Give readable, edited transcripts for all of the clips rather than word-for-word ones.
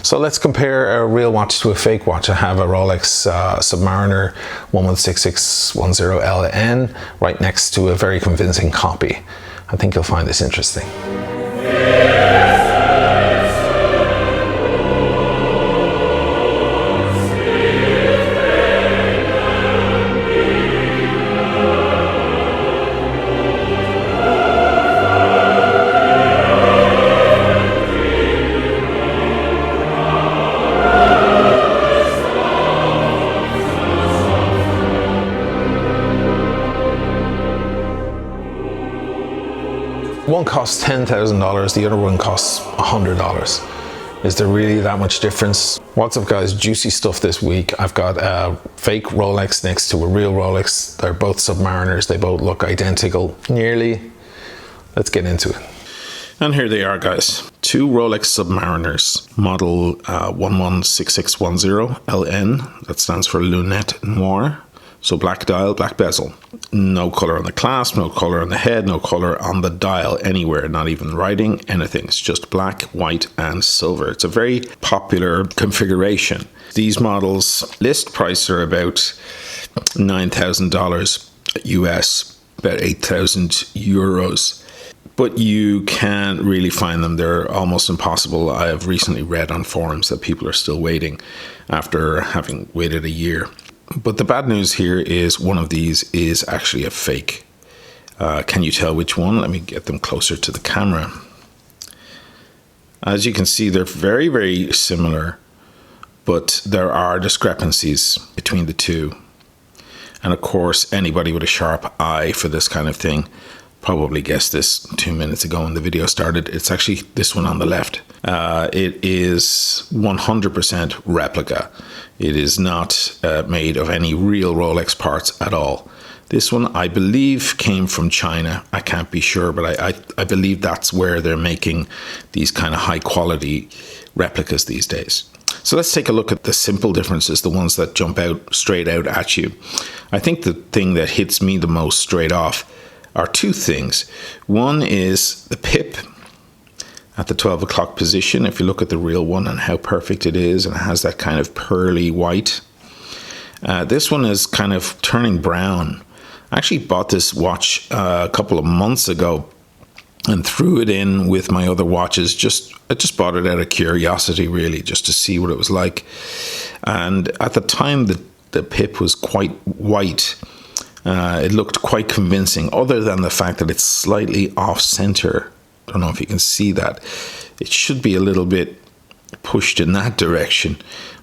So let's compare a real watch to a fake watch. I have a Rolex Submariner 116610LN right next to a very convincing copy. I think you'll find this interesting. One costs $10,000, the other one costs $100. Is there really that much difference? What's up guys, juicy stuff this week. I've got a fake Rolex next to a real Rolex. They're both Submariners, they both look identical, nearly. Let's get into it. And here they are guys, two Rolex Submariners, model 116610LN, that stands for Lunette Noire. So black dial, black bezel. No color on the clasp, no color on the head, no color on the dial anywhere, not even writing, anything. It's just black, white, and silver. It's a very popular configuration. These models, list price are about $9,000 US, about 8,000 euros. But you can't really find them. They're almost impossible. I have recently read on forums that people are still waiting after having waited a year. But the bad news here is one of these is actually a fake. Can you tell which one? Let me get them closer to the camera. As you can see, they're very, very similar, but there are discrepancies between the two. And of course, anybody with a sharp eye for this kind of thing probably guessed this 2 minutes ago when the video started. It's actually this one on the left. It is 100% replica. It is not made of any real Rolex parts at all. This one, I believe, came from China. I can't be sure, but I believe that's where they're making these kind of high quality replicas these days. So let's take a look at the simple differences, the ones that jump out straight out at you. I think the thing that hits me the most straight off are two things. One is the pip at the 12 o'clock position. If you look at the real one and how perfect it is, and it has that kind of pearly white. This one is kind of turning brown. I actually bought this watch a couple of months ago and threw it in with my other watches. I just bought it out of curiosity, really, just to see what it was like. And at the time, the pip was quite white. It looked quite convincing, other than the fact that it's slightly off center. I don't know if you can see that. It should be a little bit pushed in that direction,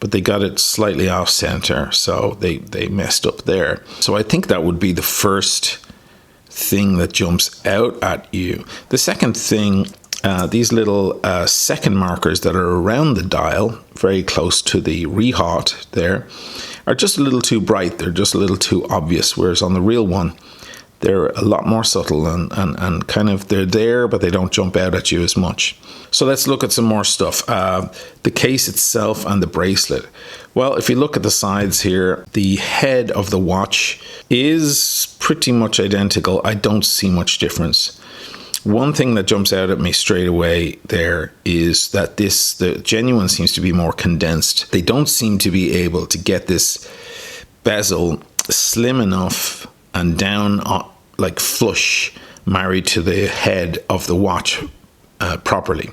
but they got it slightly off center, so they messed up there. So I think that would be the first thing that jumps out at you. The second thing, these little second markers that are around the dial, very close to the rehaut there, are just a little too bright. They're just a little too obvious, whereas on the real one, they're a lot more subtle and kind of, they're there, but they don't jump out at you as much. So let's look at some more stuff. The case itself and the bracelet. Well, if you look at the sides here, the head of the watch is pretty much identical. I don't see much difference. One thing that jumps out at me straight away there is that the genuine seems to be more condensed. They don't seem to be able to get this bezel slim enough and down like flush, married to the head of the watch properly.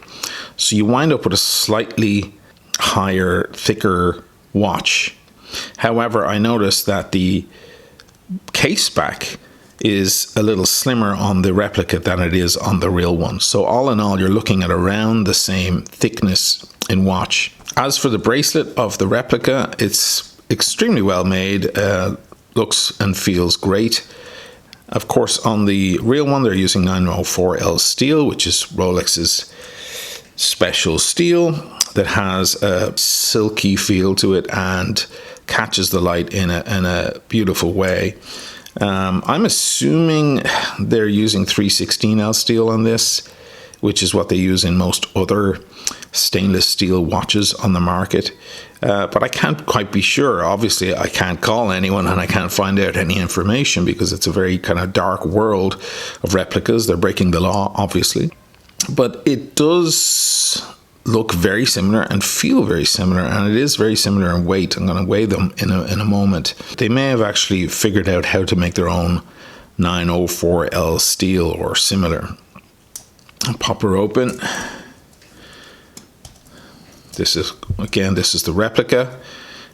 So you wind up with a slightly higher, thicker watch. However, I noticed that the case back is a little slimmer on the replica than it is on the real one. So all in all, you're looking at around the same thickness in watch. As for the bracelet of the replica, it's extremely well made, looks and feels great. Of course, on the real one, they're using 904L steel, which is Rolex's special steel that has a silky feel to it and catches the light in a beautiful way. I'm assuming they're using 316L steel on this, which is what they use in most other stainless steel watches on the market. But I can't quite be sure. Obviously, I can't call anyone and I can't find out any information because it's a very kind of dark world of replicas. They're breaking the law, obviously. But it does look very similar and feel very similar, and it is very similar in weight. I'm going to weigh them in a moment. They may have actually figured out how to make their own 904L steel or similar. I'll pop her open. This is the replica.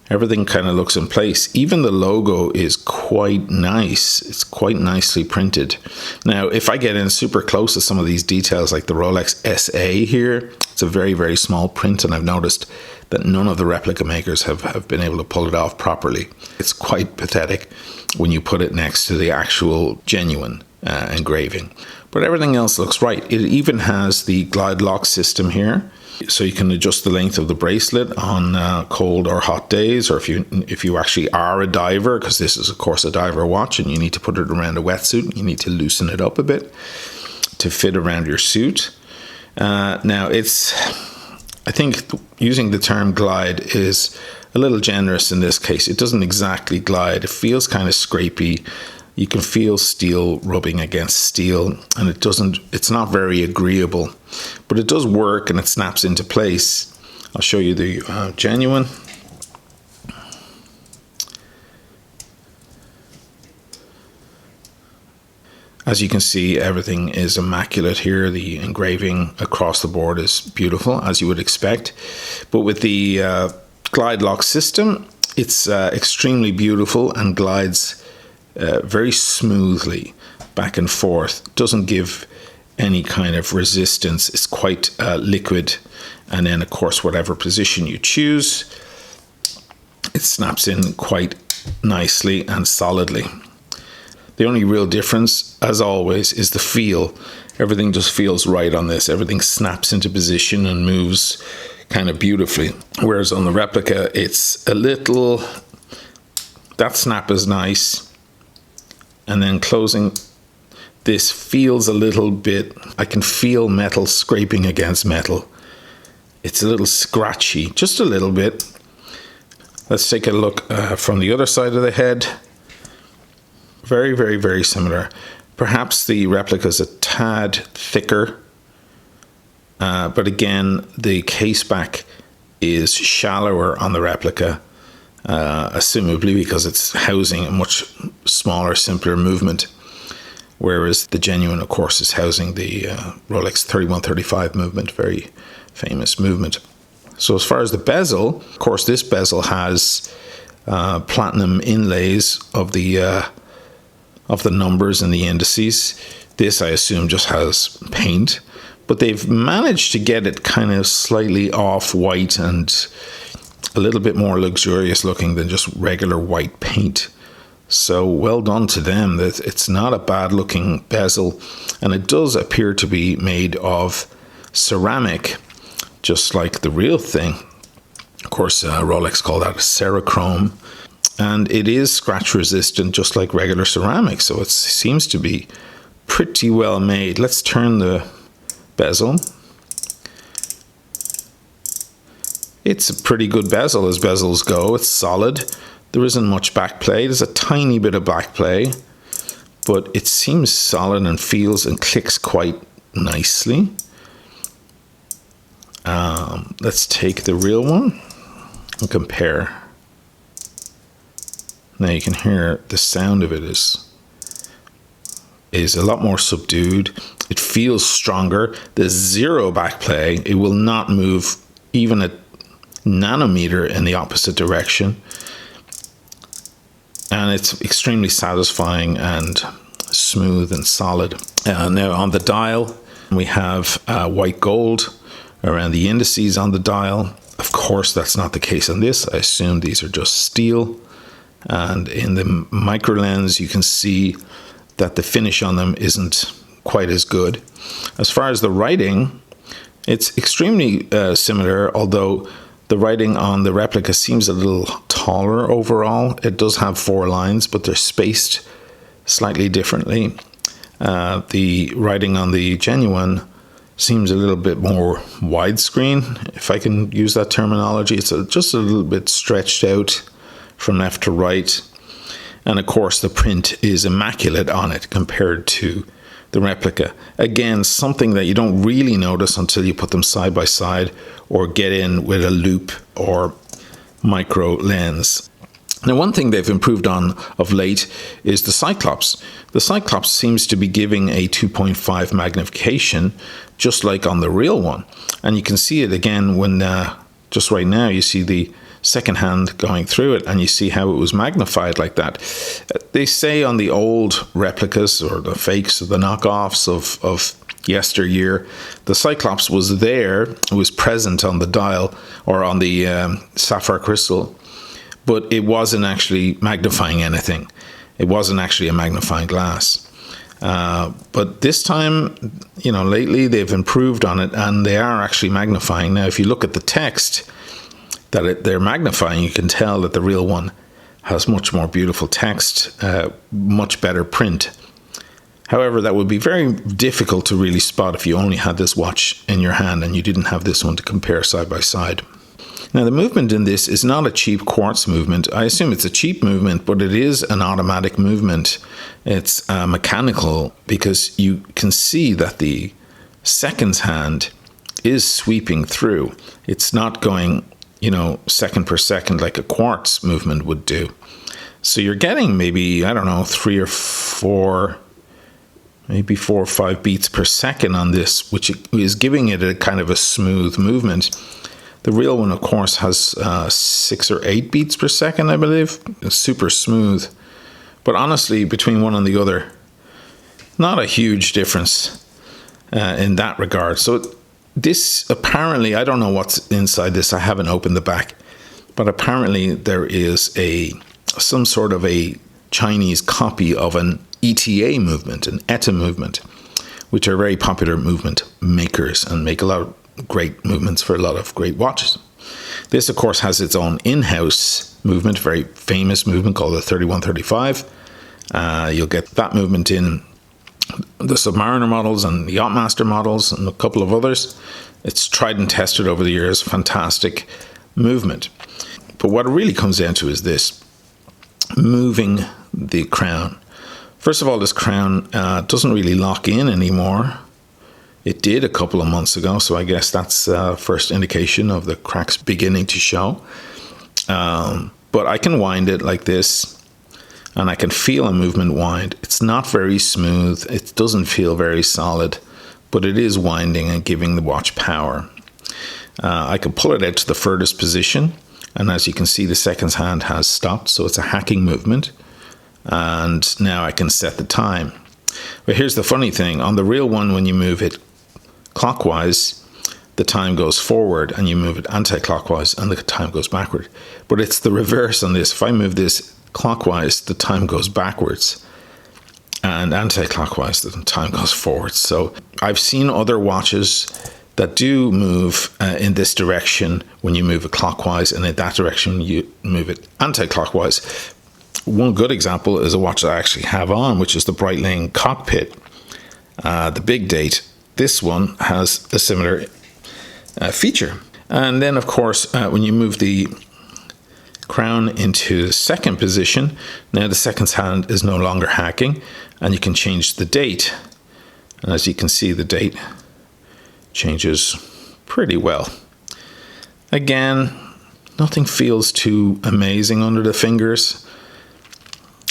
Everything kind of looks in place. Even the logo is quite nice. It's quite nicely printed. Now, if I get in super close to some of these details, like the Rolex SA here, it's a very, very small print, and I've noticed that none of the replica makers have been able to pull it off properly. It's quite pathetic when you put it next to the actual genuine engraving. But everything else looks right. It even has the glide lock system here, so you can adjust the length of the bracelet on cold or hot days, or if you actually are a diver, because this is of course a diver watch and you need to put it around a wetsuit, you need to loosen it up a bit to fit around your suit. Now I think using the term glide is a little generous in this case. It doesn't exactly glide. It feels kind of scrapey. You can feel steel rubbing against steel, and it's not very agreeable, but it does work and it snaps into place. I'll show you the genuine. As you can see, everything is immaculate here. The engraving across the board is beautiful, as you would expect. But with the glide lock system, it's extremely beautiful and glides very smoothly back and forth. Doesn't give any kind of resistance. It's quite liquid, and then of course whatever position you choose, it snaps in quite nicely and solidly. The only real difference, as always, is the feel. Everything just feels right on this. Everything snaps into position and moves kind of beautifully, whereas on the replica it's a little, that snap is nice, and then closing, this feels a little bit, I can feel metal scraping against metal. It's a little scratchy, just a little bit. Let's take a look from the other side of the head. Very, very, very similar. Perhaps the replica is a tad thicker, but again, the case back is shallower on the replica, assumably because it's housing a much smaller, simpler movement, whereas the genuine, of course, is housing the Rolex 3135 movement, very famous movement. So as far as the bezel, of course, this bezel has platinum inlays of the numbers and the indices. This, I assume, just has paint, but they've managed to get it kind of slightly off-white and a little bit more luxurious looking than just regular white paint. So well done to them. That it's not a bad looking bezel, and it does appear to be made of ceramic, just like the real thing. Of course, Rolex call that Cerachrome, and it is scratch resistant, just like regular ceramic. So it seems to be pretty well made. Let's turn the bezel. It's a pretty good bezel as bezels go. It's solid. There isn't much back play. There's a tiny bit of back play, but it seems solid and feels and clicks quite nicely. Let's take the real one and compare. Now you can hear the sound of it is a lot more subdued. It feels stronger. There's zero back play. It will not move even a nanometer in the opposite direction, and it's extremely satisfying and smooth and solid. Now on the dial we have white gold around the indices on the dial. Of course that's not the case on this. I assume these are just steel, and in the micro lens you can see that the finish on them isn't quite as good. As far as the writing, it's extremely similar, although the writing on the replica seems a little taller overall. It does have 4 lines, but they're spaced slightly differently. The writing on the genuine seems a little bit more widescreen, if I can use that terminology. It's just a little bit stretched out from left to right. And of course, the print is immaculate on it compared to the replica. Again, something that you don't really notice until you put them side by side or get in with a loop or micro lens. Now, one thing they've improved on of late is the Cyclops. The Cyclops seems to be giving a 2.5 magnification, just like on the real one. And you can see it again when, just right now, you see the second hand going through it and you see how it was magnified like that. They say on the old replicas or the fakes or the knockoffs of yesteryear, the Cyclops was there, it was present on the dial or on the sapphire crystal, but it wasn't actually magnifying anything. It wasn't actually a magnifying glass. But this time, lately they've improved on it and they are actually magnifying. Now, if you look at the text that they're magnifying, you can tell that the real one has much more beautiful text, much better print. However, that would be very difficult to really spot if you only had this watch in your hand and you didn't have this one to compare side by side. Now, the movement in this is not a cheap quartz movement. I assume it's a cheap movement, but it is an automatic movement. It's mechanical because you can see that the seconds hand is sweeping through. It's not going, second per second like a quartz movement would do. So you're getting maybe, 3 or 4, maybe 4 or 5 beats per second on this, which is giving it a kind of a smooth movement. The real one, of course, has 6 or 8 beats per second, I believe. It's super smooth. But honestly, between one and the other, not a huge difference in that regard. So this apparently, I don't know what's inside this. I haven't opened the back. But apparently there is some sort of a Chinese copy of an ETA movement, an ETA movement, which are very popular movement makers and make a lot of great movements for a lot of great watches. This, of course, has its own in-house movement, very famous movement called the 3135. You'll get that movement in the Submariner models and the Yachtmaster models and a couple of others. It's tried and tested over the years, fantastic movement. But what it really comes down to is this, moving the crown. First of all, this crown doesn't really lock in anymore. It did a couple of months ago, so I guess that's first indication of the cracks beginning to show. But I can wind it like this, and I can feel a movement wind. It's not very smooth. It doesn't feel very solid, but it is winding and giving the watch power. I can pull it out to the furthest position, and as you can see, the seconds hand has stopped, so it's a hacking movement. And now I can set the time. But here's the funny thing. On the real one, when you move it clockwise, the time goes forward, and you move it anti-clockwise and the time goes backward. But it's the reverse on this. If I move this clockwise, the time goes backwards, and anti-clockwise, the time goes forward. So I've seen other watches that do move in this direction when you move it clockwise, and in that direction you move it anti-clockwise. One good example is a watch that I actually have on, which is the Breitling Cockpit, the Big Date. This one has a similar feature. And then, of course, when you move the crown into second position, now the seconds hand is no longer hacking, and you can change the date. And as you can see, the date changes pretty well. Again, nothing feels too amazing under the fingers.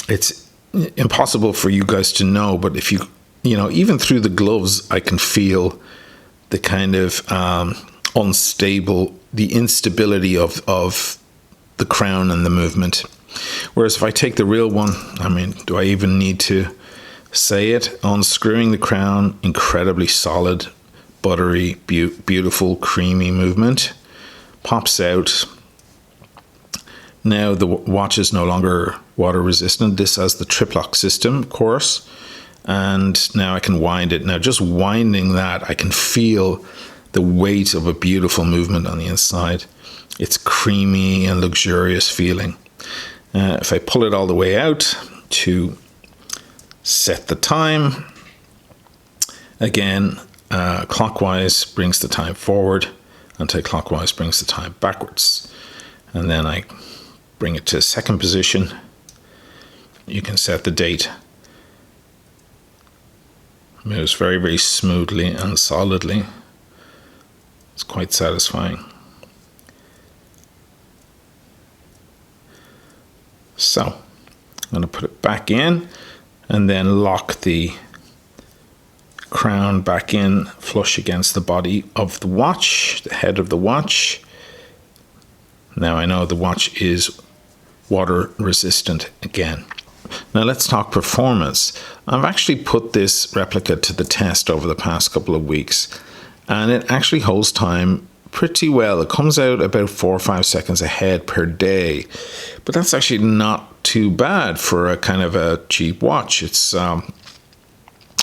It's impossible for you guys to know, but if you even through the gloves, I can feel the kind of unstable, the instability of the crown and the movement. Whereas if I take the real one, do I even need to say it? Unscrewing the crown, incredibly solid, buttery, beautiful, creamy movement. Pops out. Now the watch is no longer water resistant. This has the triplock system, of course. And now I can wind it. Now just winding that, I can feel the weight of a beautiful movement on the inside. It's creamy and luxurious feeling. If I pull it all the way out to set the time, again, clockwise brings the time forward, anti-clockwise brings the time backwards. And then I bring it to second position. You can set the date. Moves very, very smoothly and solidly. It's quite satisfying. So I'm going to put it back in and then lock the crown back in flush against the body of the watch, the head of the watch. Now I know the watch is water resistant again. Now let's talk performance. I've actually put this replica to the test over the past couple of weeks, and it actually holds time pretty well. It comes out about 4 or 5 seconds ahead per day, but that's actually not too bad for a kind of a cheap watch. It's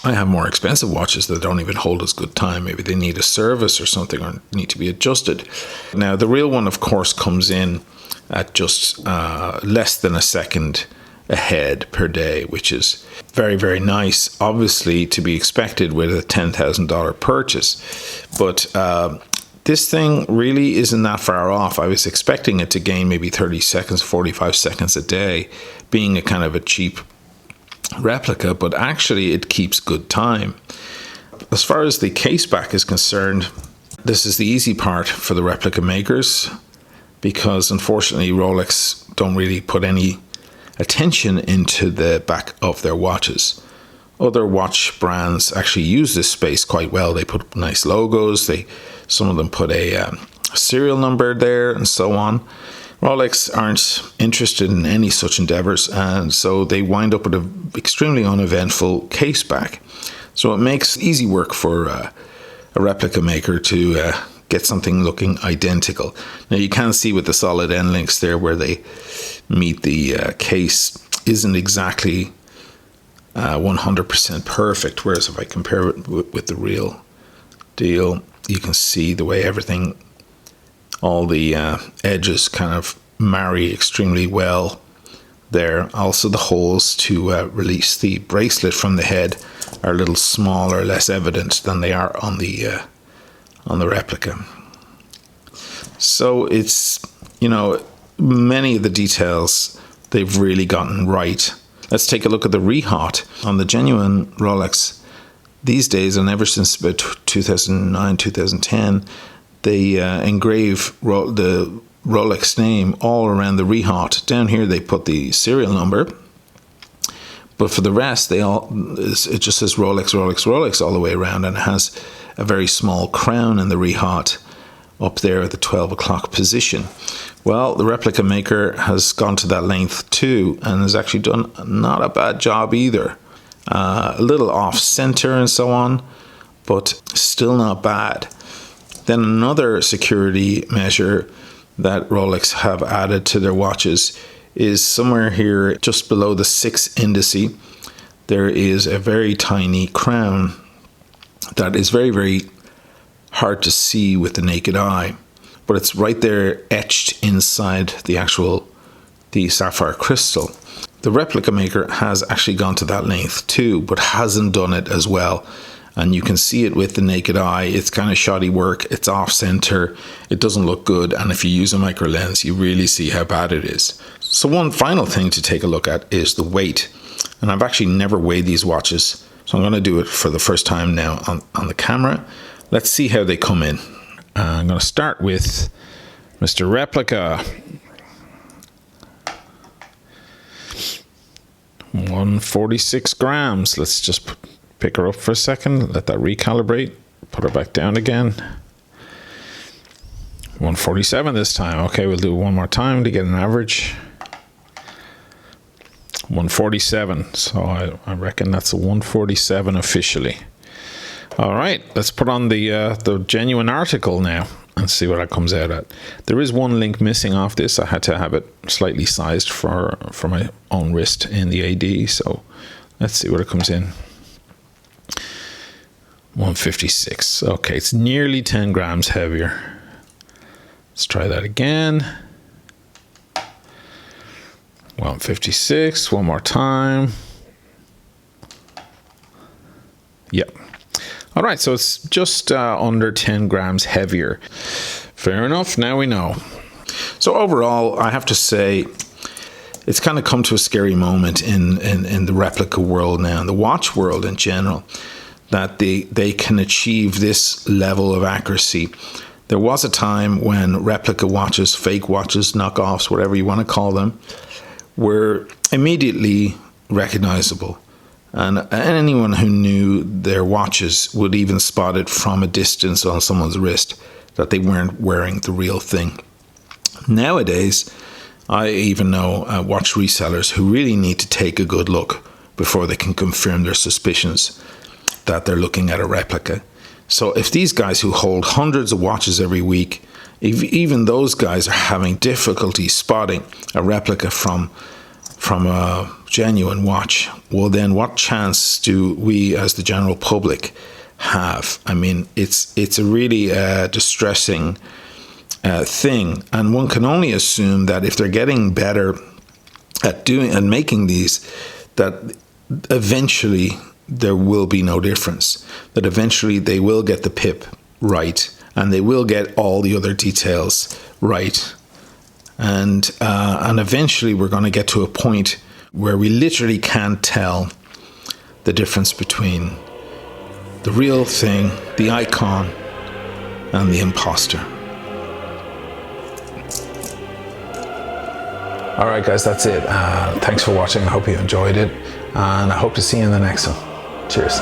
I have more expensive watches that don't even hold as good time. Maybe they need a service or something, or need to be adjusted. Now the real one, of course, comes in at just less than a second ahead per day, which is very, very nice, obviously to be expected with a $10,000 purchase. But this thing really isn't that far off. I was expecting it to gain maybe 30 seconds, 45 seconds a day, being a kind of a cheap replica, but actually it keeps good time. As far as the case back is concerned, this is the easy part for the replica makers, because unfortunately Rolex don't really put any attention into the back of their watches. Other watch brands actually use this space quite well. They put nice logos, some of them put a serial number there and so on. Rolex aren't interested in any such endeavors, and so they wind up with an extremely uneventful case back. So it makes easy work for a replica maker to get something looking identical. Now you can see with the solid end links there where they meet, the case isn't exactly 100% perfect, whereas if I compare it with the real deal, you can see the way everything, all the edges kind of marry extremely well there. Also the holes to release the bracelet from the head are a little smaller, less evident than they are on the replica. So it's, many of the details they've really gotten right. Let's take a look at the rehot on the genuine Rolex these days, and ever since about 2009, 2010, they engrave the Rolex name all around the rehot. Down here they put the serial number, but for the rest it just says Rolex, Rolex, Rolex all the way around, and it has a very small crown in the rehot up there at the 12 o'clock position. Well, the replica maker has gone to that length too, and has actually done not a bad job either. A little off center and so on, but still not bad. Then another security measure that Rolex have added to their watches is somewhere here just below the 6 indice. There is a very tiny crown that is very, very hard to see with the naked eye, but it's right there etched inside the sapphire crystal. The replica maker has actually gone to that length too, but hasn't done it as well. And you can see it with the naked eye. It's kind of shoddy work. It's off center. It doesn't look good. And if you use a micro lens, you really see how bad it is. So one final thing to take a look at is the weight. And I've actually never weighed these watches, so I'm going to do it for the first time now on the camera. Let's see how they come in. I'm going to start with Mr. Replica. 146 grams. Let's just pick her up for a second, let that recalibrate, put her back down again. 147 this time. Okay, we'll do it one more time to get an average. 147. So I reckon that's a 147 officially. All right, let's put on the genuine article now and see what that comes out at. There is one link missing off this. I had to have it slightly sized for my own wrist in the AD. So let's see what it comes in. 156. Okay, it's nearly 10 grams heavier. Let's try that again. 156. One more time. Yep. All right, so it's just under 10 grams heavier. Fair enough, now we know. So overall, I have to say, it's kind of come to a scary moment in the replica world now, in the watch world in general. that they can achieve this level of accuracy. There was a time when replica watches, fake watches, knockoffs, whatever you want to call them, were immediately recognizable. And anyone who knew their watches would even spot it from a distance on someone's wrist that they weren't wearing the real thing. Nowadays, I even know watch resellers who really need to take a good look before they can confirm their suspicions that they're looking at a replica. So if these guys who hold hundreds of watches every week, if even those guys are having difficulty spotting a replica from a genuine watch, well then what chance do we as the general public have? I mean, it's a really distressing thing, and one can only assume that if they're getting better at doing and making these, that eventually there will be no difference, that eventually they will get the pip right and they will get all the other details right, and eventually we're going to get to a point where we literally can't tell the difference between the real thing, the icon, and the imposter. All right, guys, that's it. Thanks for watching. I hope you enjoyed it, and I hope to see you in the next one. Cheers.